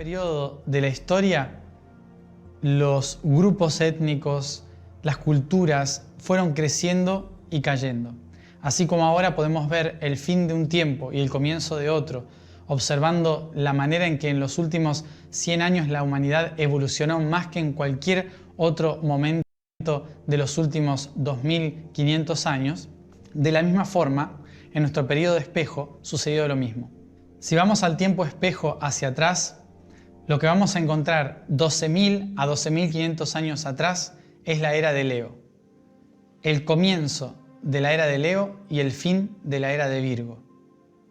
periodo de la historia, los grupos étnicos, las culturas fueron creciendo y cayendo. Así como ahora podemos ver el fin de un tiempo y el comienzo de otro, observando la manera en que en los últimos 100 años la humanidad evolucionó más que en cualquier otro momento de los últimos 2500 años, de la misma forma, en nuestro periodo de espejo sucedió lo mismo. Si vamos al tiempo espejo hacia atrás, lo que vamos a encontrar 12.000 a 12.500 años atrás es la era de Leo. El comienzo de la era de Leo y el fin de la era de Virgo.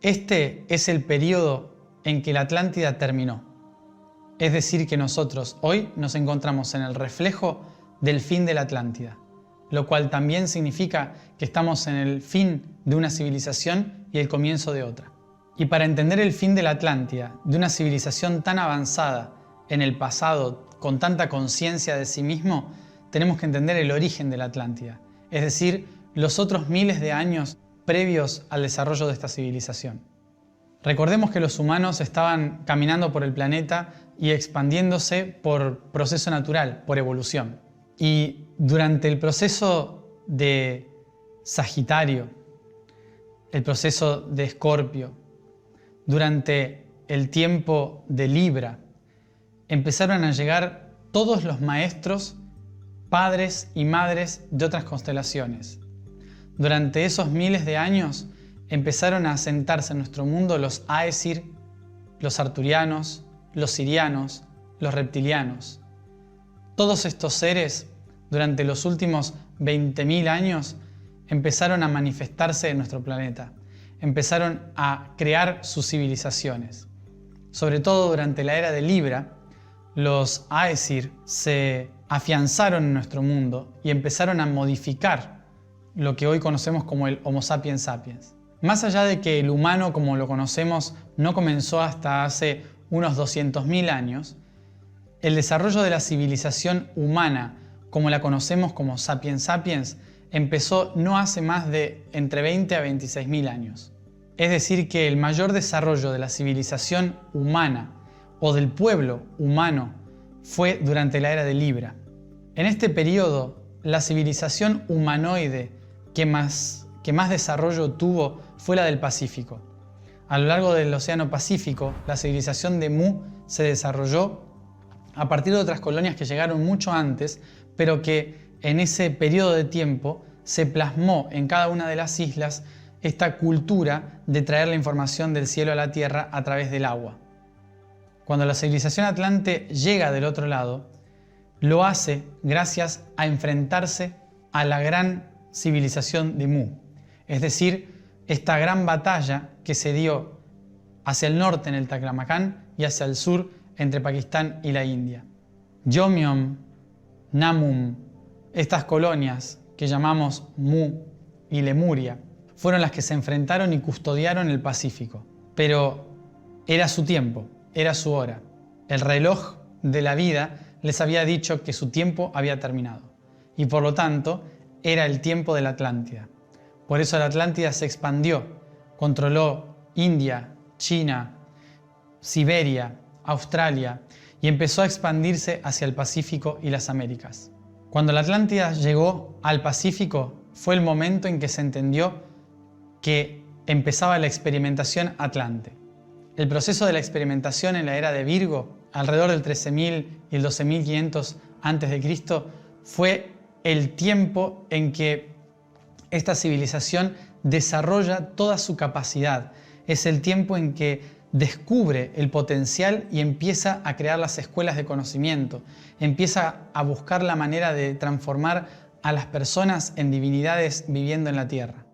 Este es el periodo en que la Atlántida terminó. Es decir, que nosotros hoy nos encontramos en el reflejo del fin de la Atlántida, lo cual también significa que estamos en el fin de una civilización y el comienzo de otra. Y para entender el fin de la Atlántida, de una civilización tan avanzada en el pasado, con tanta conciencia de sí mismo, tenemos que entender el origen de la Atlántida, es decir, los otros miles de años previos al desarrollo de esta civilización. Recordemos que los humanos estaban caminando por el planeta y expandiéndose por proceso natural, por evolución. Y durante el proceso de Sagitario, el proceso de Escorpio, durante el tiempo de Libra, empezaron a llegar todos los maestros, padres y madres de otras constelaciones. Durante esos miles de años empezaron a asentarse en nuestro mundo los Aesir, los Arturianos, los Sirianos, los Reptilianos. Todos estos seres, durante los últimos 20.000 años, empezaron a manifestarse en nuestro planeta. Empezaron a crear sus civilizaciones. Sobre todo durante la era de Libra, los Aesir se afianzaron en nuestro mundo y empezaron a modificar lo que hoy conocemos como el Homo sapiens sapiens. Más allá de que el humano como lo conocemos no comenzó hasta hace unos 200.000 años, el desarrollo de la civilización humana como la conocemos como sapiens sapiens empezó no hace más de entre 20 a 26.000 años. Es decir, que el mayor desarrollo de la civilización humana o del pueblo humano fue durante la era de Libra. En este periodo, la civilización humanoide que más desarrollo tuvo fue la del Pacífico. A lo largo del Océano Pacífico, la civilización de Mu se desarrolló a partir de otras colonias que llegaron mucho antes, pero que en ese periodo de tiempo se plasmó en cada una de las islas esta cultura de traer la información del cielo a la tierra a través del agua. Cuando la civilización atlante llega del otro lado, lo hace gracias a enfrentarse a la gran civilización de Mu, es decir, esta gran batalla que se dio hacia el norte en el Taklamakan y hacia el sur entre Pakistán y la India. Yomiom, Namum, estas colonias que llamamos Mu y Lemuria, fueron las que se enfrentaron y custodiaron el Pacífico. Pero era su tiempo, era su hora. El reloj de la vida les había dicho que su tiempo había terminado. Y por lo tanto, era el tiempo de la Atlántida. Por eso la Atlántida se expandió, controló India, China, Siberia, Australia y empezó a expandirse hacia el Pacífico y las Américas. Cuando la Atlántida llegó al Pacífico, fue el momento en que se entendió que empezaba la experimentación atlante. El proceso de la experimentación en la era de Virgo, alrededor del 13.000 y el 12.500 a.C., fue el tiempo en que esta civilización desarrolla toda su capacidad. Es el tiempo en que descubre el potencial y empieza a crear las escuelas de conocimiento, empieza a buscar la manera de transformar a las personas en divinidades viviendo en la Tierra.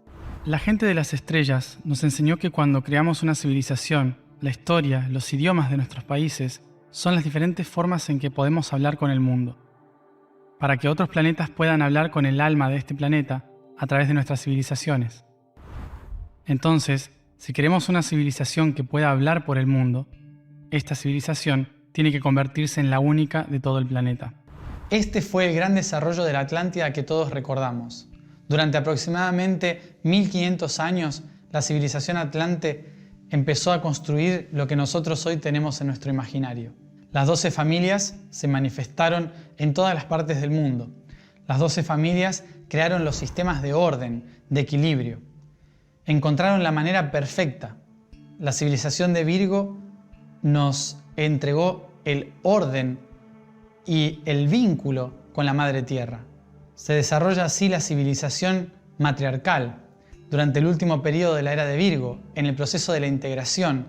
La gente de las estrellas nos enseñó que cuando creamos una civilización, la historia, los idiomas de nuestros países son las diferentes formas en que podemos hablar con el mundo, para que otros planetas puedan hablar con el alma de este planeta a través de nuestras civilizaciones. Entonces, si queremos una civilización que pueda hablar por el mundo, esta civilización tiene que convertirse en la única de todo el planeta. Este fue el gran desarrollo de la Atlántida que todos recordamos. Durante aproximadamente 1500 años, la civilización atlante empezó a construir lo que nosotros hoy tenemos en nuestro imaginario. Las 12 familias se manifestaron en todas las partes del mundo. Las 12 familias crearon los sistemas de orden, de equilibrio. Encontraron la manera perfecta. La civilización de Virgo nos entregó el orden y el vínculo con la Madre Tierra. Se desarrolla así la civilización matriarcal. Durante el último periodo de la era de Virgo, en el proceso de la integración,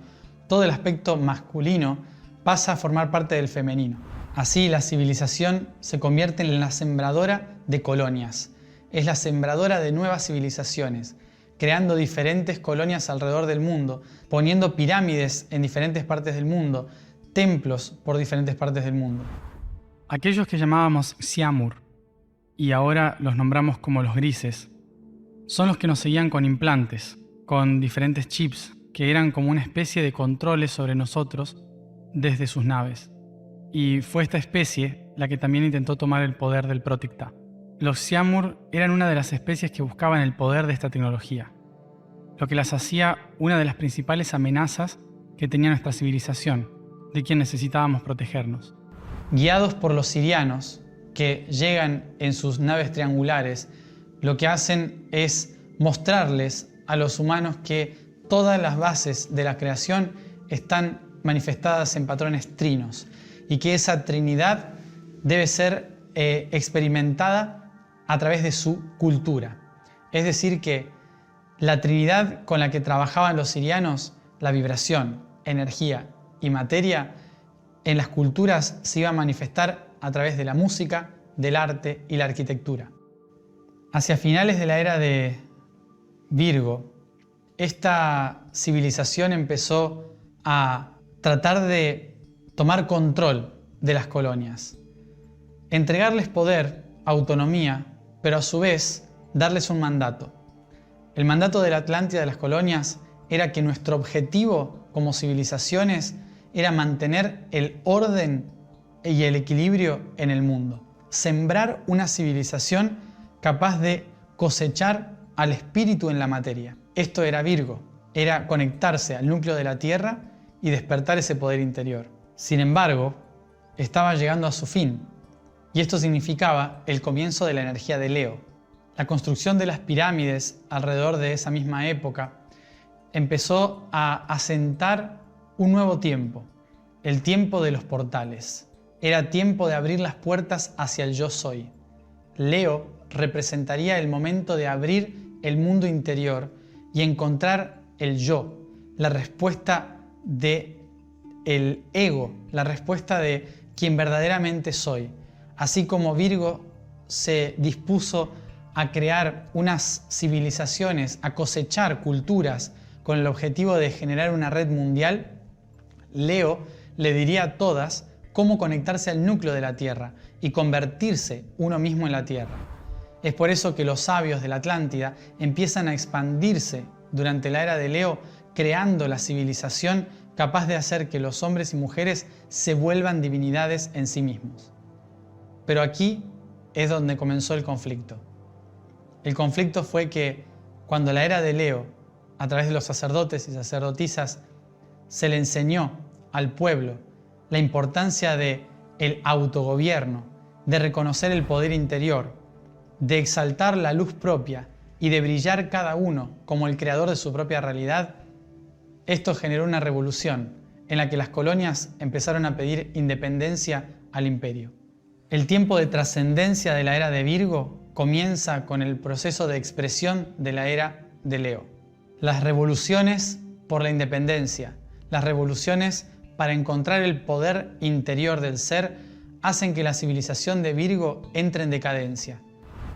todo el aspecto masculino pasa a formar parte del femenino. Así, la civilización se convierte en la sembradora de colonias. Es la sembradora de nuevas civilizaciones, creando diferentes colonias alrededor del mundo, poniendo pirámides en diferentes partes del mundo, templos por diferentes partes del mundo. Aquellos que llamábamos Xiamur, y ahora los nombramos como los grises, son los que nos seguían con implantes, con diferentes chips, que eran como una especie de controles sobre nosotros desde sus naves. Y fue esta especie la que también intentó tomar el poder del Protecta. Los Xiamur eran una de las especies que buscaban el poder de esta tecnología, lo que las hacía una de las principales amenazas que tenía nuestra civilización, de quien necesitábamos protegernos. Guiados por los sirianos, que llegan en sus naves triangulares, lo que hacen es mostrarles a los humanos que todas las bases de la creación están manifestadas en patrones trinos y que esa trinidad debe ser experimentada a través de su cultura. Es decir, que la trinidad con la que trabajaban los sirianos, la vibración, energía y materia, en las culturas se iba a manifestar a través de la música, del arte y la arquitectura. Hacia finales de la era de Virgo, esta civilización empezó a tratar de tomar control de las colonias, entregarles poder, autonomía, pero a su vez darles un mandato. El mandato de la Atlántida de las colonias era que nuestro objetivo como civilizaciones era mantener el orden y el equilibrio en el mundo. Sembrar una civilización capaz de cosechar al espíritu en la materia. Esto era Virgo, era conectarse al núcleo de la Tierra y despertar ese poder interior. Sin embargo, estaba llegando a su fin, y esto significaba el comienzo de la energía de Leo. La construcción de las pirámides alrededor de esa misma época empezó a asentar un nuevo tiempo, el tiempo de los portales. Era tiempo de abrir las puertas hacia el yo soy. Leo representaría el momento de abrir el mundo interior y encontrar el yo, la respuesta del ego, la respuesta de quien verdaderamente soy. Así como Virgo se dispuso a crear unas civilizaciones, a cosechar culturas con el objetivo de generar una red mundial, Leo le diría a todas cómo conectarse al núcleo de la Tierra y convertirse uno mismo en la Tierra. Es por eso que los sabios de la Atlántida empiezan a expandirse durante la era de Leo, creando la civilización capaz de hacer que los hombres y mujeres se vuelvan divinidades en sí mismos. Pero aquí es donde comenzó el conflicto. El conflicto fue que cuando la era de Leo, a través de los sacerdotes y sacerdotisas, se le enseñó al pueblo la importancia del autogobierno, de reconocer el poder interior, de exaltar la luz propia y de brillar cada uno como el creador de su propia realidad, esto generó una revolución en la que las colonias empezaron a pedir independencia al imperio. El tiempo de trascendencia de la era de Virgo comienza con el proceso de expresión de la era de Leo. Las revoluciones por la independencia, las revoluciones para encontrar el poder interior del ser, hacen que la civilización de Virgo entre en decadencia,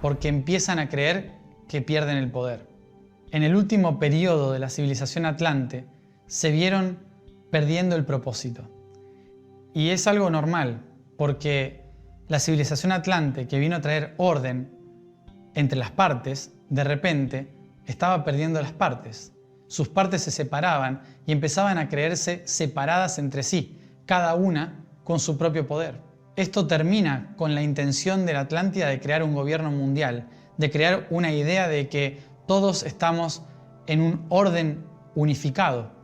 porque empiezan a creer que pierden el poder. En el último periodo de la civilización atlante, se vieron perdiendo el propósito. Y es algo normal, porque la civilización atlante, que vino a traer orden entre las partes, de repente estaba perdiendo las partes. Sus partes se separaban y empezaban a creerse separadas entre sí, cada una con su propio poder. Esto termina con la intención de la Atlántida de crear un gobierno mundial, de crear una idea de que todos estamos en un orden unificado,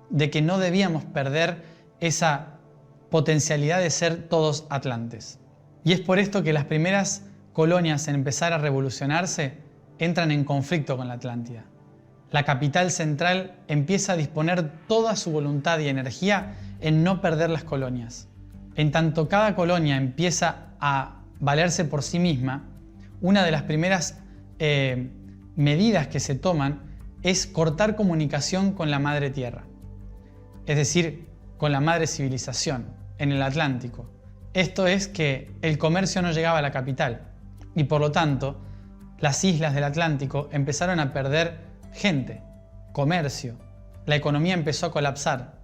de que no debíamos perder esa potencialidad de ser todos atlantes. Y es por esto que las primeras colonias en empezar a revolucionarse entran en conflicto con la Atlántida. La capital central empieza a disponer toda su voluntad y energía en no perder las colonias. En tanto cada colonia empieza a valerse por sí misma, una de las primeras medidas que se toman es cortar comunicación con la madre tierra, es decir, con la madre civilización en el Atlántico. Esto es que el comercio no llegaba a la capital y por lo tanto las islas del Atlántico empezaron a perder gente, comercio, la economía empezó a colapsar.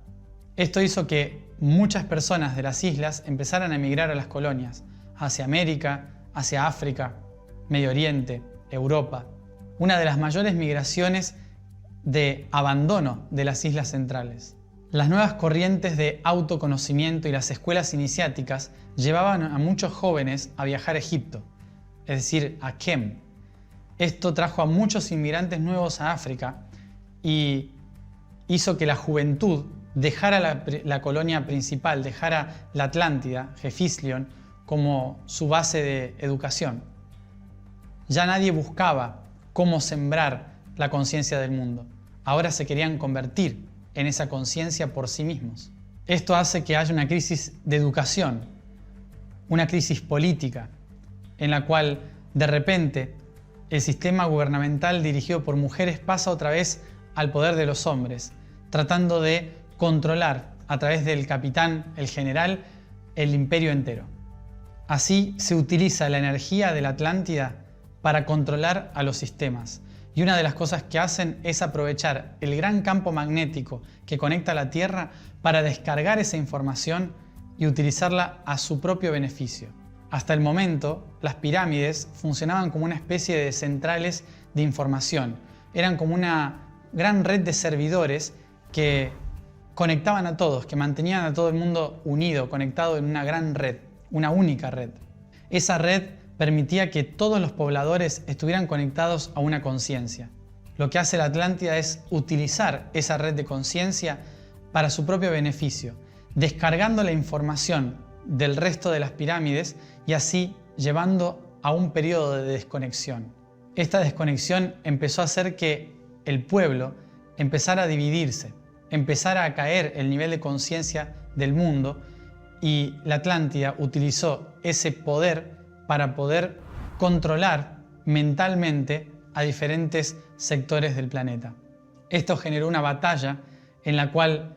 Esto hizo que muchas personas de las islas empezaran a emigrar a las colonias, hacia América, hacia África, Medio Oriente, Europa. Una de las mayores migraciones de abandono de las islas centrales. Las nuevas corrientes de autoconocimiento y las escuelas iniciáticas llevaban a muchos jóvenes a viajar a Egipto, es decir, a Kem. Esto trajo a muchos inmigrantes nuevos a África y hizo que la juventud dejara la colonia principal, dejara la Atlántida, Jefislion, como su base de educación. Ya nadie buscaba cómo sembrar la conciencia del mundo. Ahora se querían convertir en esa conciencia por sí mismos. Esto hace que haya una crisis de educación, una crisis política, en la cual de repente el sistema gubernamental dirigido por mujeres pasa otra vez al poder de los hombres, tratando de controlar a través del capitán, el general, el imperio entero. Así se utiliza la energía de la Atlántida para controlar a los sistemas. Y una de las cosas que hacen es aprovechar el gran campo magnético que conecta la Tierra para descargar esa información y utilizarla a su propio beneficio. Hasta el momento, las pirámides funcionaban como una especie de centrales de información. Eran como una gran red de servidores que conectaban a todos, que mantenían a todo el mundo unido, conectado en una gran red, una única red. Esa red permitía que todos los pobladores estuvieran conectados a una conciencia. Lo que hace la Atlántida es utilizar esa red de conciencia para su propio beneficio, descargando la información del resto de las pirámides y así llevando a un periodo de desconexión. Esta desconexión empezó a hacer que el pueblo empezara a dividirse, empezara a caer el nivel de conciencia del mundo y la Atlántida utilizó ese poder para poder controlar mentalmente a diferentes sectores del planeta. Esto generó una batalla en la cual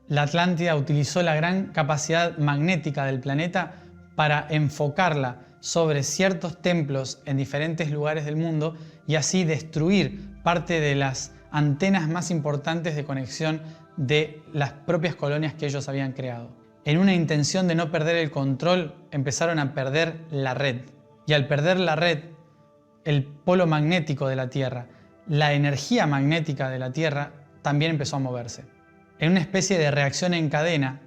la Atlántida utilizó la gran capacidad magnética del planeta para enfocarla sobre ciertos templos en diferentes lugares del mundo y así destruir parte de las antenas más importantes de conexión de las propias colonias que ellos habían creado. En una intención de no perder el control, empezaron a perder la red. Y al perder la red, el polo magnético de la Tierra, la energía magnética de la Tierra, también empezó a moverse. En una especie de reacción en cadena,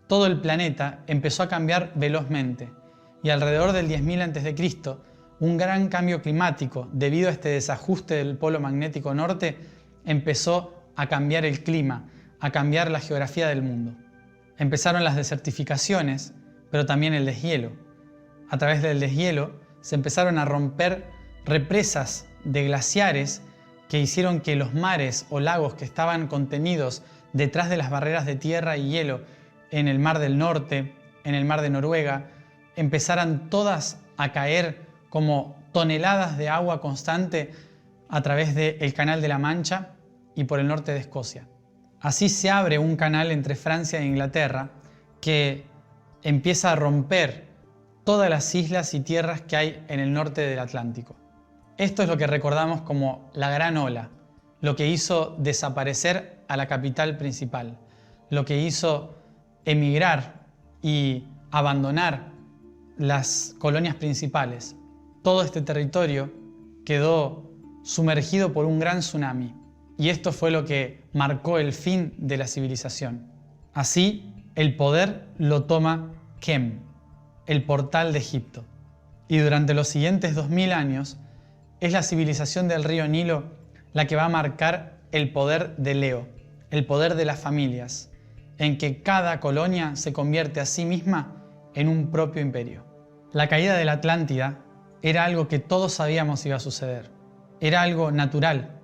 todo el planeta empezó a cambiar velozmente. Y alrededor del 10.000 a.C., un gran cambio climático, debido a este desajuste del polo magnético norte, empezó a cambiar el clima, a cambiar la geografía del mundo. Empezaron las desertificaciones, pero también el deshielo. A través del deshielo se empezaron a romper represas de glaciares que hicieron que los mares o lagos que estaban contenidos detrás de las barreras de tierra y hielo en el Mar del Norte, en el Mar de Noruega, empezaran todas a caer como toneladas de agua constante a través del Canal de la Mancha y por el norte de Escocia. Así se abre un canal entre Francia e Inglaterra que empieza a romper todas las islas y tierras que hay en el norte del Atlántico. Esto es lo que recordamos como la Gran Ola, lo que hizo desaparecer a la capital principal, lo que hizo emigrar y abandonar las colonias principales. Todo este territorio quedó sumergido por un gran tsunami. Y esto fue lo que marcó el fin de la civilización. Así, el poder lo toma Kem, el portal de Egipto. Y durante los siguientes 2000 años, es la civilización del río Nilo la que va a marcar el poder de Leo, el poder de las familias, en que cada colonia se convierte a sí misma en un propio imperio. La caída de la Atlántida era algo que todos sabíamos iba a suceder. Era algo natural,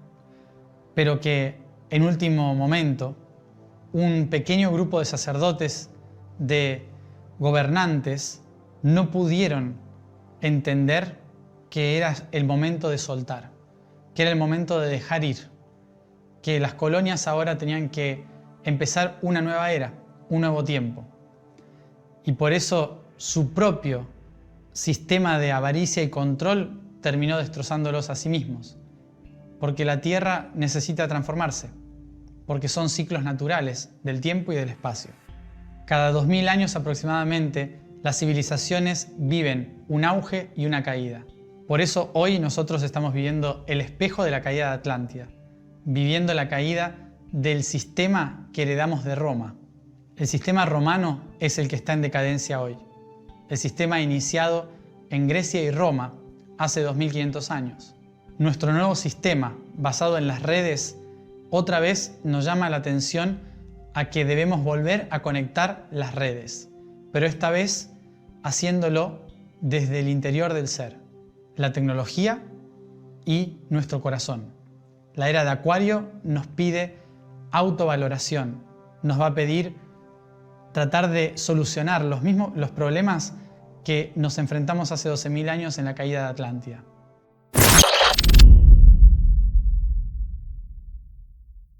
pero que en último momento un pequeño grupo de sacerdotes, de gobernantes, no pudieron entender que era el momento de soltar, que era el momento de dejar ir, que las colonias ahora tenían que empezar una nueva era, un nuevo tiempo. Y por eso su propio sistema de avaricia y control terminó destrozándolos a sí mismos. Porque la Tierra necesita transformarse, porque son ciclos naturales del tiempo y del espacio. Cada 2000 años aproximadamente, las civilizaciones viven un auge y una caída. Por eso hoy nosotros estamos viviendo el espejo de la caída de Atlántida, viviendo la caída del sistema que heredamos de Roma. El sistema romano es el que está en decadencia hoy. El sistema iniciado en Grecia y Roma hace 2500 años. Nuestro nuevo sistema, basado en las redes, otra vez nos llama la atención a que debemos volver a conectar las redes, pero esta vez haciéndolo desde el interior del ser, la tecnología y nuestro corazón. La era de Acuario nos pide autovaloración, nos va a pedir tratar de solucionar los problemas que nos enfrentamos hace 12.000 años en la caída de Atlántida.